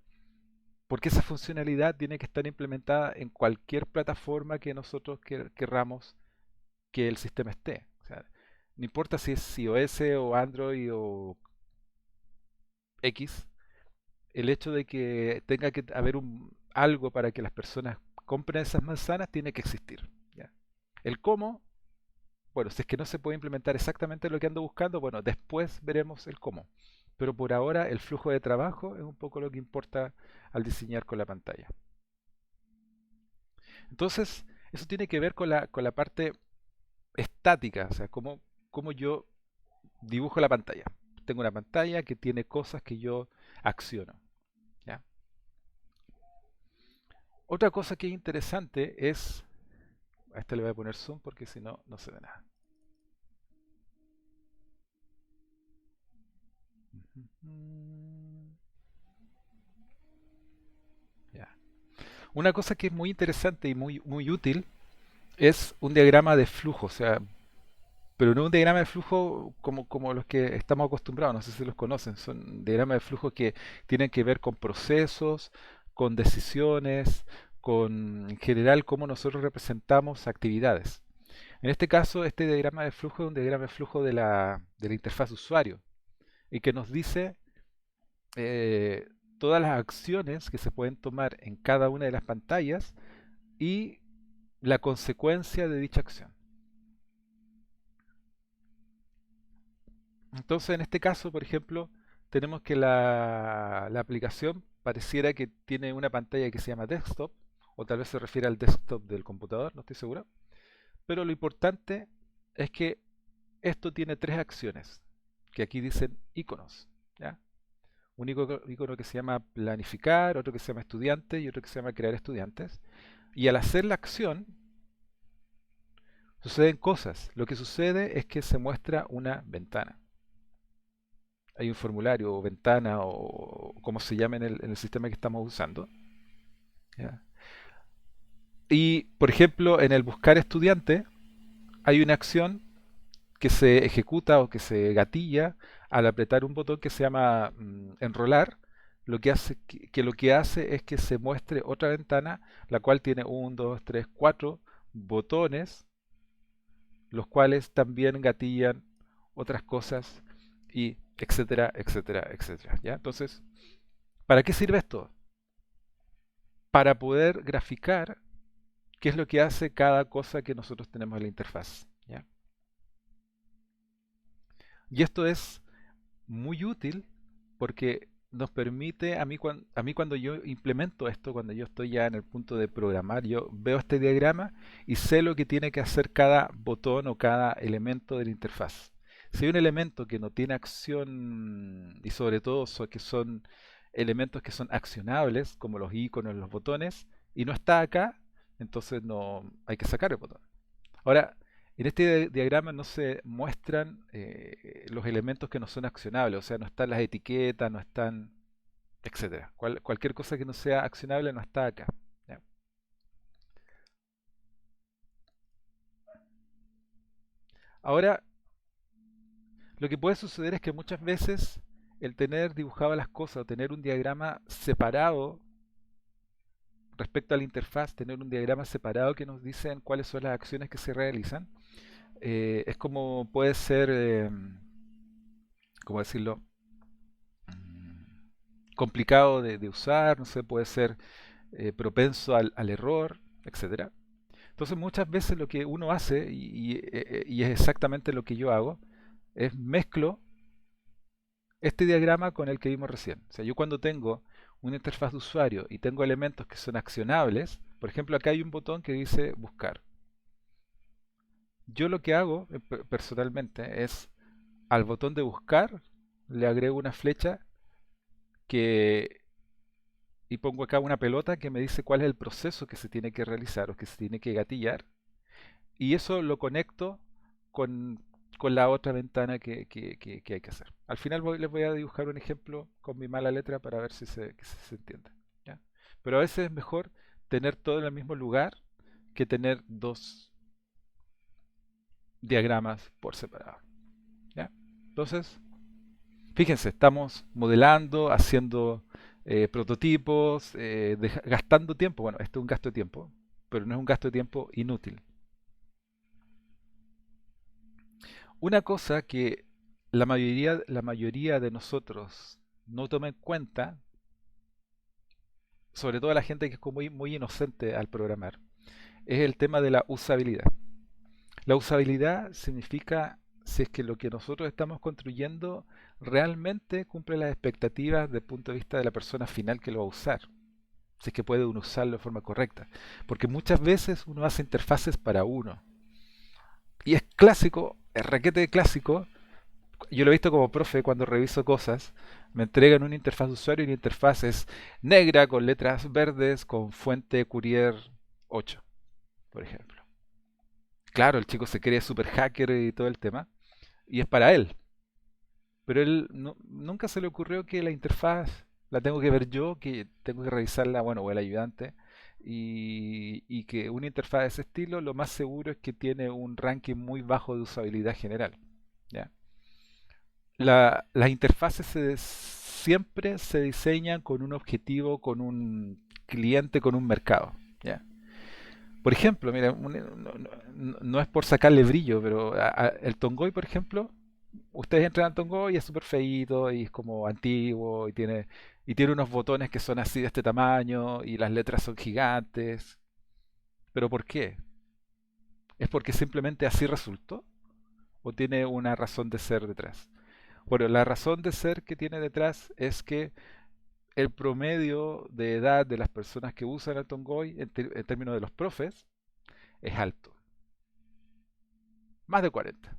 porque esa funcionalidad tiene que estar implementada en cualquier plataforma que nosotros querramos que el sistema esté. O sea, no importa si es iOS o Android o X, el hecho de que tenga que haber algo para que las personas compren esas manzanas tiene que existir. ¿Ya? El cómo, bueno, si es que no se puede implementar exactamente lo que ando buscando, bueno, después veremos el cómo. Pero por ahora el flujo de trabajo es un poco lo que importa al diseñar con la pantalla. Entonces, eso tiene que ver con la parte estática, o sea, cómo yo dibujo la pantalla. Tengo una pantalla que tiene cosas que yo acciono. ¿Ya? Otra cosa que es interesante es, a este le voy a poner zoom porque si no, no se ve nada. Ya. Una cosa que es muy interesante y muy útil es un diagrama de flujo, o sea, pero no un diagrama de flujo como los que estamos acostumbrados, no sé si los conocen, son diagramas de flujo que tienen que ver con procesos, con decisiones, con en general cómo nosotros representamos actividades. En este caso, este diagrama de flujo es un diagrama de flujo de la interfaz de usuario y que nos dice eh, todas las acciones que se pueden tomar en cada una de las pantallas y la consecuencia de dicha acción. Entonces, en este caso, por ejemplo, tenemos que la aplicación pareciera que tiene una pantalla que se llama desktop, o tal vez se refiere al desktop del computador, no estoy seguro. Pero lo importante es que esto tiene tres acciones, que aquí dicen iconos. ¿Ya? Un icono que se llama planificar, otro que se llama estudiante y otro que se llama crear estudiantes. Y al hacer la acción, Suceden cosas. Lo que sucede es que se muestra una ventana. Hay un formulario o ventana o como se llama en el sistema que estamos usando. ¿Ya? Y, por ejemplo, en el buscar estudiante hay una acción que se ejecuta o que se gatilla al apretar un botón que se llama enrolar, lo que hace que lo que hace es que se muestre otra ventana, la cual tiene 1, 2, 3, 4 botones, los cuales también gatillan otras cosas y etcétera, etcétera, etcétera. ¿Ya? Entonces, ¿para qué sirve esto? Para poder graficar qué es lo que hace cada cosa que nosotros tenemos en la interfaz. ¿Ya? Y esto es muy útil porque nos permite, a mí cuando yo implemento esto, cuando yo estoy ya en el punto de programar, yo veo este diagrama y sé lo que tiene que hacer cada botón o cada elemento de la interfaz. Si hay un elemento que no tiene acción y sobre todo que son elementos que son accionables, como los iconos, los botones, y no está acá, entonces no hay que sacar el botón. Ahora, en este diagrama no se muestran los elementos que no son accionables, o sea, no están las etiquetas, no están, etcétera. Cualquier cosa que no sea accionable no está acá. ¿Ya? Ahora, lo que puede suceder es que muchas veces el tener dibujadas las cosas o tener un diagrama separado respecto a la interfaz, tener un diagrama separado que nos dicen cuáles son las acciones que se realizan, es como puede ser, ¿cómo decirlo? Complicado de usar, no sé, puede ser propenso al error, etcétera. Entonces muchas veces lo que uno hace, y es exactamente lo que yo hago, es mezclo este diagrama con el que vimos recién. O sea, yo cuando tengo una interfaz de usuario y tengo elementos que son accionables, por ejemplo, acá hay un botón que dice buscar. Yo lo que hago personalmente es al botón de buscar le agrego una flecha que y pongo acá una pelota que me dice cuál es el proceso que se tiene que realizar o que se tiene que gatillar y eso lo conecto con, con la otra ventana que hay que hacer. Al final les voy a dibujar un ejemplo con mi mala letra para ver si se entiende. ¿Ya? Pero a veces es mejor tener todo en el mismo lugar que tener dos diagramas por separado. ¿Ya? Entonces, fíjense, estamos modelando, haciendo prototipos, gastando tiempo. Bueno, esto es un gasto de tiempo, pero no es un gasto de tiempo inútil. Una cosa que la mayoría de nosotros no toma en cuenta, sobre todo la gente que es como muy inocente al programar, es el tema de la usabilidad. La usabilidad significa si es que lo que nosotros estamos construyendo realmente cumple las expectativas desde el punto de vista de la persona final que lo va a usar. Si es que puede uno usarlo de forma correcta. Porque muchas veces uno hace interfaces para uno. Y es clásico, es requete clásico. Yo lo he visto como profe cuando reviso cosas. Me entregan una interfaz de usuario y la interfaz es negra con letras verdes con fuente Courier 8, por ejemplo. Claro, el chico se cree super hacker y todo el tema. Y es para él. Pero él nunca se le ocurrió que la interfaz la tengo que ver yo, que tengo que revisarla, bueno, o el ayudante, y que una interfaz de ese estilo lo más seguro es que tiene un ranking muy bajo de usabilidad general. ¿Ya? Las interfaces siempre se diseñan con un objetivo, con un cliente, con un mercado. ¿Ya? Por ejemplo, mira, no es por sacarle brillo, pero el Tongoy, por ejemplo, ustedes entran al Tongoy y es súper feíto y es como antiguo y tiene unos botones que son así de este tamaño y las letras son gigantes. ¿Pero por qué? ¿Es porque simplemente así resultó? ¿O tiene una razón de ser detrás? Bueno, la razón de ser que tiene detrás es que el promedio de edad de las personas que usan el Tongoy en términos de los profes es alto, más de 40.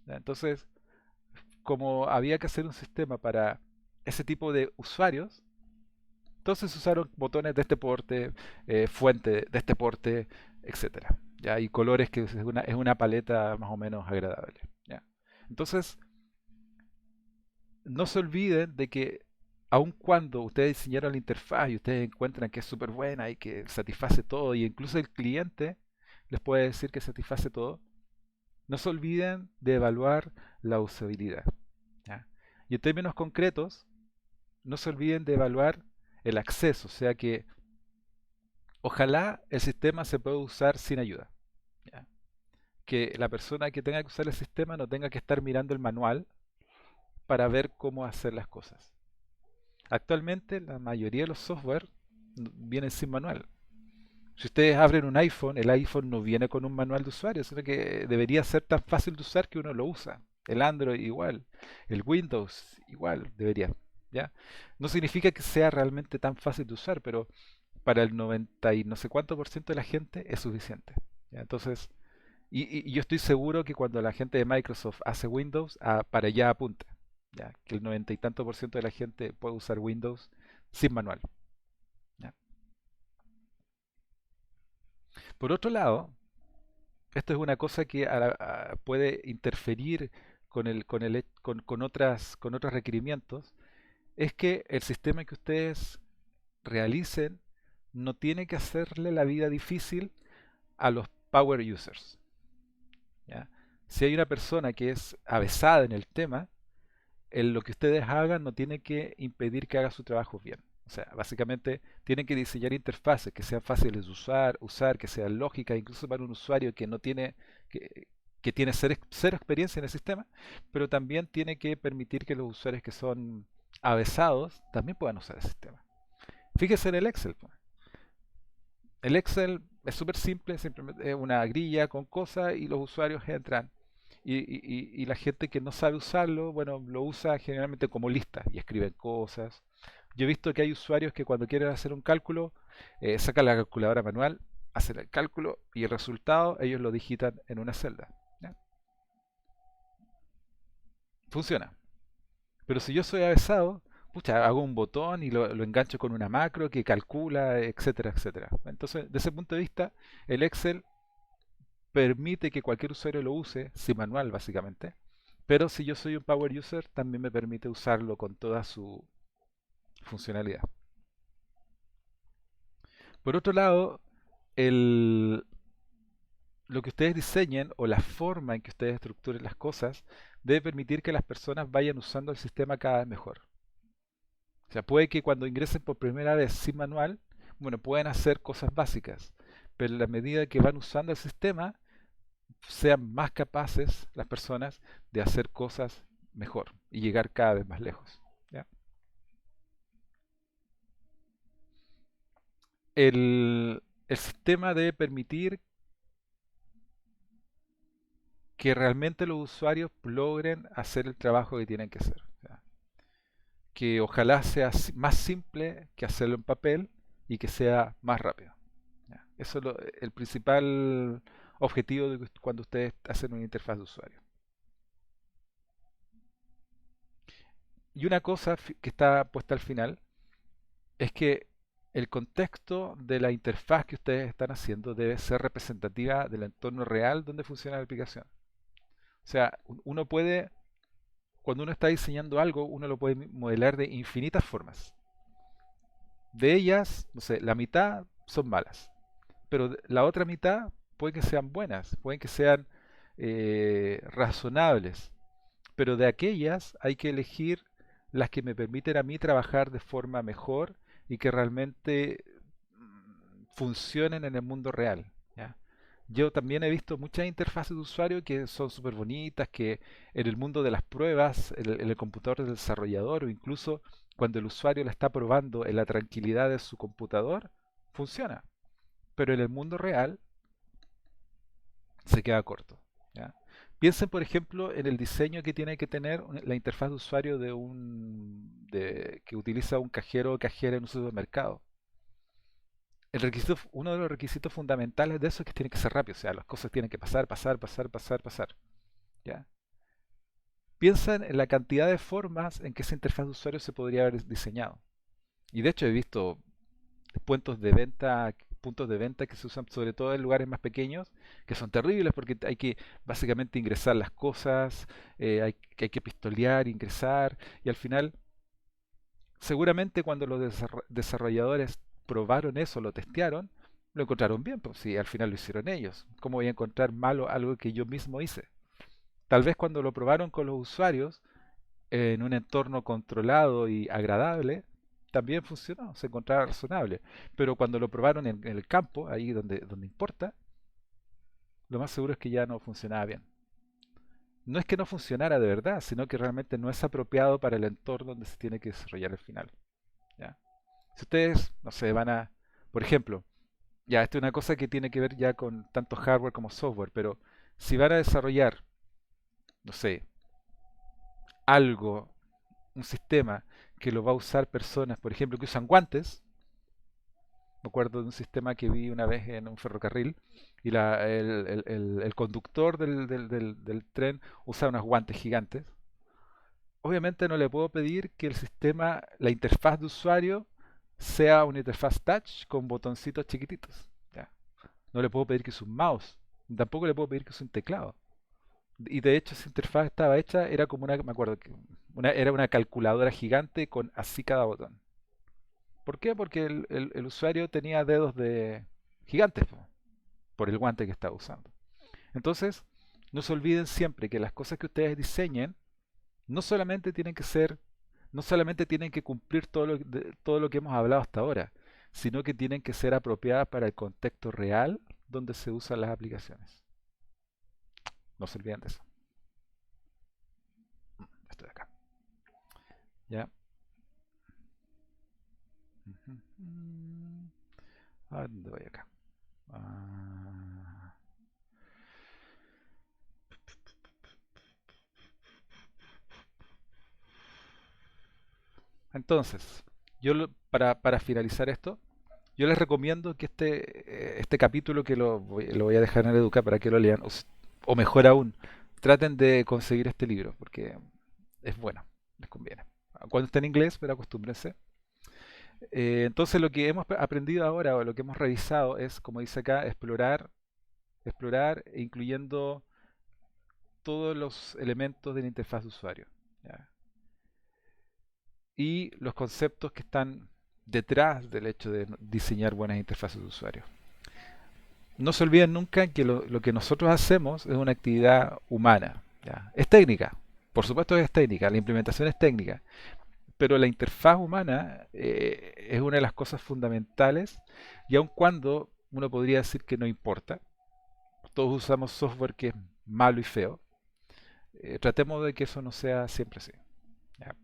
¿Ya? Entonces, como había que hacer un sistema para ese tipo de usuarios, entonces usaron botones de este porte, fuente de este porte, etcétera. ¿ya? Y colores que es una paleta más o menos agradable, ¿ya? Entonces, no se olviden de que aun cuando ustedes diseñaron la interfaz y ustedes encuentran que es súper buena y que satisface todo, y incluso el cliente les puede decir que satisface todo, no se olviden de evaluar la usabilidad, ¿ya? Y en términos concretos, no se olviden de evaluar el acceso, o sea que ojalá el sistema se pueda usar sin ayuda, ¿ya? Que la persona que tenga que usar el sistema no tenga que estar mirando el manual para ver cómo hacer las cosas. Actualmente la mayoría de los software vienen sin manual. Si ustedes abren un iPhone, el iPhone no viene con un manual de usuario, sino que debería ser tan fácil de usar que uno lo usa. El Android igual, el Windows igual debería, ¿ya? No significa que sea realmente tan fácil de usar, pero para el 90 y no sé cuánto por ciento de la gente es suficiente, ¿ya? Entonces, y yo estoy seguro que cuando la gente de Microsoft hace Windows, para allá apunta, ¿ya? Que el 90 y tanto por ciento de la gente puede usar Windows sin manual, ¿ya? Por otro lado, esto es una cosa que puede interferir con otros requerimientos, es que el sistema que ustedes realicen no tiene que hacerle la vida difícil a los power users, ¿ya? Si hay una persona que es avesada en el tema, lo que ustedes hagan no tiene que impedir que haga su trabajo bien. O sea, básicamente tienen que diseñar interfaces que sean fáciles de usar, que sean lógicas, incluso para un usuario que no tiene, que, que tiene cero experiencia en el sistema, pero también tiene que permitir que los usuarios que son avesados también puedan usar el sistema. Fíjese en el Excel, pues. El Excel es súper simple, simplemente es una grilla con cosas y los usuarios entran. Y la gente que no sabe usarlo, bueno, lo usa generalmente como lista y escriben cosas. Yo he visto que hay usuarios que cuando quieren hacer un cálculo, sacan la calculadora manual, hacen el cálculo y el resultado ellos lo digitan en una celda, ¿ya? Funciona. Pero si yo soy avesado, pucha, hago un botón y lo engancho con una macro que calcula, etcétera, etcétera. Entonces, desde ese punto de vista, el Excel permite que cualquier usuario lo use, sin manual básicamente, pero si yo soy un power user, también me permite usarlo con toda su funcionalidad. Por otro lado, el, lo que ustedes diseñen o la forma en que ustedes estructuren las cosas debe permitir que las personas vayan usando el sistema cada vez mejor. O sea, puede que cuando ingresen por primera vez sin manual, bueno, pueden hacer cosas básicas, pero en la medida que van usando el sistema, sean más capaces las personas de hacer cosas mejor y llegar cada vez más lejos, ¿ya? El sistema debe permitir que realmente los usuarios logren hacer el trabajo que tienen que hacer, ¿ya? Que ojalá sea más simple que hacerlo en papel y que sea más rápido, ¿ya? Eso es el principal objetivo de cuando ustedes hacen una interfaz de usuario. Y una cosa que está puesta al final es que el contexto de la interfaz que ustedes están haciendo debe ser representativa del entorno real donde funciona la aplicación. O sea, uno puede, cuando uno está diseñando algo, uno lo puede modelar de infinitas formas. De ellas, no sé, la mitad son malas, pero la otra mitad puede que sean buenas, pueden que sean razonables, pero de aquellas hay que elegir las que me permiten a mí trabajar de forma mejor y que realmente funcionen en el mundo real, ¿ya? Yo también he visto muchas interfaces de usuario que son súper bonitas, que en el mundo de las pruebas, en el computador del desarrollador o incluso cuando el usuario la está probando en la tranquilidad de su computador, funciona. Pero en el mundo real se queda corto, ¿ya? Piensen, por ejemplo, en el diseño que tiene que tener la interfaz de usuario que utiliza un cajero o cajera en un supermercado. Uno de los requisitos fundamentales de eso es que tiene que ser rápido, o sea, las cosas tienen que pasar, pasar, pasar, pasar, pasar, ¿ya? Piensen en la cantidad de formas en que esa interfaz de usuario se podría haber diseñado. Y de hecho he visto puntos de venta puntos de venta que se usan sobre todo en lugares más pequeños, que son terribles porque hay que básicamente ingresar las cosas, hay que pistolear, ingresar, y al final, seguramente cuando los desarrolladores probaron eso, lo testearon, lo encontraron bien, pues si al final lo hicieron ellos. ¿Cómo voy a encontrar malo algo que yo mismo hice? Tal vez cuando lo probaron con los usuarios, en un entorno controlado y agradable, también funcionó, se encontraba razonable. Pero cuando lo probaron en el campo, ahí donde importa, lo más seguro es que ya no funcionaba bien. No es que no funcionara de verdad, sino que realmente no es apropiado para el entorno donde se tiene que desarrollar el final. ¿Ya? Si ustedes, no sé, por ejemplo, ya, esto es una cosa que tiene que ver ya con tanto hardware como software, pero si van a desarrollar, no sé, algo, un sistema que lo va a usar personas, por ejemplo, que usan guantes. Me acuerdo de un sistema que vi una vez en un ferrocarril y el conductor del tren usaba unos guantes gigantes. Obviamente no le puedo pedir que el sistema, la interfaz de usuario, sea una interfaz touch con botoncitos chiquititos. ¿Ya? No le puedo pedir que use un mouse. Tampoco le puedo pedir que use un teclado. Y de hecho esa interfaz estaba hecha, era como una, me acuerdo que era una calculadora gigante con así cada botón. ¿Por qué? Porque el usuario tenía dedos de gigantes por el guante que estaba usando. Entonces, no se olviden siempre que las cosas que ustedes diseñen no solamente tienen que ser, no solamente tienen que cumplir todo lo que hemos hablado hasta ahora, sino que tienen que ser apropiadas para el contexto real donde se usan las aplicaciones. No se olviden de eso. Estoy acá. ¿Ya? ¿A dónde voy acá? Ah, Entonces, para finalizar esto, yo les recomiendo que este capítulo que lo voy a dejar en el Educa para que lo lean, o mejor aún, traten de conseguir este libro, porque es bueno, les conviene. Cuando esté en inglés, pero acostúmbrense. Entonces, lo que hemos aprendido ahora, o lo que hemos revisado, es, como dice acá, explorar, incluyendo todos los elementos de la interfaz de usuario. ¿Ya? Y los conceptos que están detrás del hecho de diseñar buenas interfaces de usuario. No se olviden nunca que lo que nosotros hacemos es una actividad humana. ¿Ya? Es técnica, por supuesto es técnica, la implementación es técnica, pero la interfaz humana es una de las cosas fundamentales, y aun cuando uno podría decir que no importa, todos usamos software que es malo y feo, tratemos de que eso no sea siempre así. ¿Ya?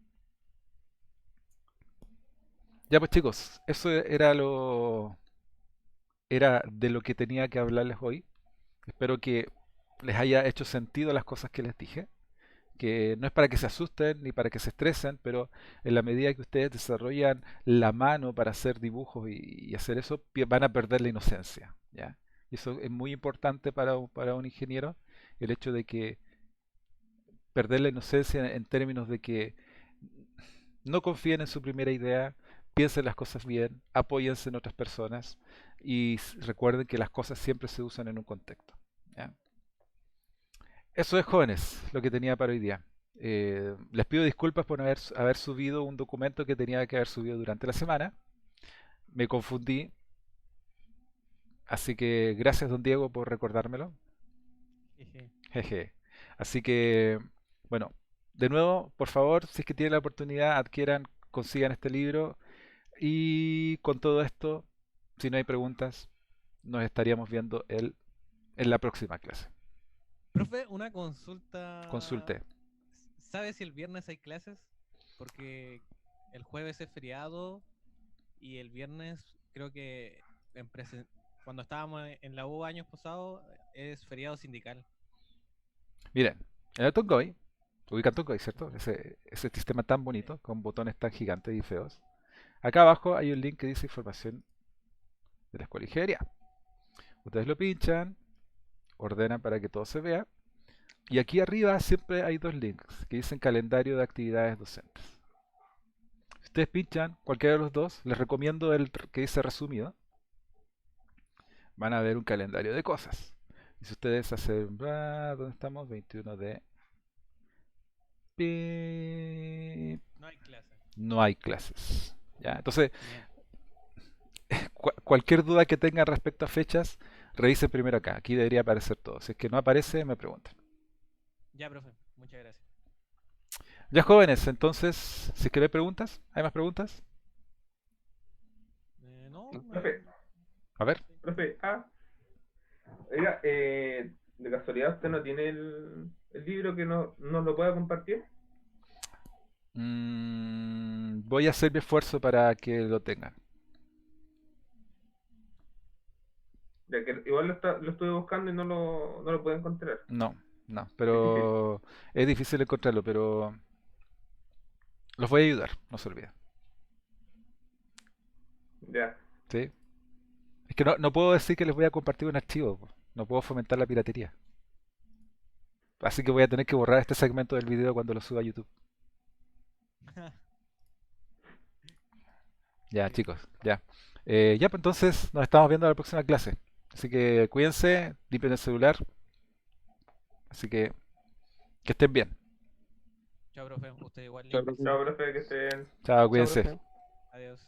Ya pues chicos, eso era de lo que tenía que hablarles hoy. Espero que les haya hecho sentido las cosas que les dije, que no es para que se asusten ni para que se estresen, pero en la medida que ustedes desarrollan la mano para hacer dibujos y hacer eso, van a perder la inocencia, ¿ya? Y eso es muy importante para un ingeniero, el hecho de que perder la inocencia en términos de que no confíen en su primera idea, piensen las cosas bien, apóyense en otras personas y recuerden que las cosas siempre se usan en un contexto, ¿ya? Eso es, jóvenes, lo que tenía para hoy día. Les pido disculpas por no haber subido un documento que tenía que haber subido durante la semana. Me confundí, así que gracias, don Diego, por recordármelo. Jeje. Jeje. Así que, bueno, de nuevo, por favor, si es que tienen la oportunidad, adquieran, consigan este libro. Y con todo esto, si no hay preguntas, nos estaríamos viendo en la próxima clase. Profe, una consulta. Consulte. ¿Sabes si el viernes hay clases? Porque el jueves es feriado y el viernes creo que cuando estábamos en la U años pasados es feriado sindical. Miren, en el Tongoy, ubican Tongoy, ¿cierto? Ese sistema tan bonito, con botones tan gigantes y feos. Acá abajo hay un link que dice información de la escuela de ingeniería. Ustedes lo pinchan, ordenan para que todo se vea. Y aquí arriba siempre hay dos links que dicen calendario de actividades docentes. Si ustedes pinchan cualquiera de los dos, les recomiendo el que dice resumido. van a ver un calendario de cosas. Y si ustedes hacen, ¿dónde estamos? 21 de... Pip. No hay clase. No hay clases. Ya, entonces, Genial. cualquier duda que tengan respecto a fechas, revisen primero acá. Aquí debería aparecer todo. Si es que no aparece, me preguntan. Ya, profe. Muchas gracias. Ya, jóvenes, entonces, si es que no hay preguntas, ¿hay más preguntas? No, Profe, A ver. sí. profe, oiga, de casualidad usted no tiene el libro que nos lo pueda compartir. Voy a hacer mi esfuerzo para que lo tengan. Ya que igual lo estuve buscando y no lo puedo encontrar. No, no, Es difícil. pero es difícil encontrarlo, pero los voy a ayudar, no se olviden. Ya. ¿Sí? Es que no puedo decir que les voy a compartir un archivo, po. No puedo fomentar la piratería. Así que voy a tener que borrar este segmento del video cuando lo suba a YouTube. Ya, Sí. chicos, ya. Ya, pues entonces nos estamos viendo en la próxima clase. Así que cuídense, limpien el celular. Así que estén bien. Chao, profe. Usted igual Chao, limpie. profe. Chao, profe, que estén. Chao, Chao, cuídense. profe. Adiós.